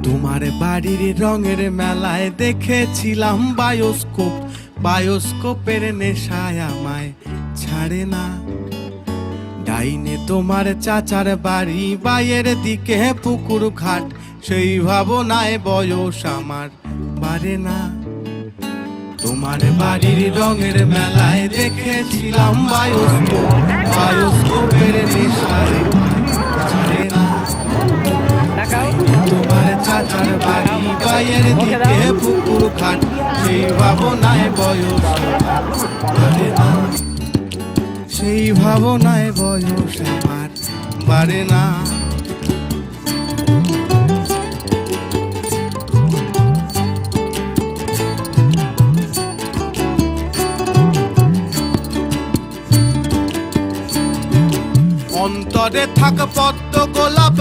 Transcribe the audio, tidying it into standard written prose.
তোমার বাড়ির রঙের মেলায় দেখেছিলাম বায়োস্কোপ, বায়োস্কোপের নেশায় আমায় ছাড়ে না। ডাইনে তোমার চাচার বাড়ি, বাইয়ের দিকে পুকুর ঘাট, সেই ভাবনায় বয়স আমার বাড়ে না। তোমার বাড়ির রঙের মেলায় দেখেছিলাম বায়োস্কোপ, বায়োস্কোপের নেশায় ছাড়ে না। তোমার চাচার বাড়ি, বাইয়ের দিকে পুকুর ঘাট, সেই ভাবনায় বয়স বাড়ে না। সেই ভাবনায় বয়স আমার বাড়ে না। অন্তরে থাক পদ্ম গোলাপ।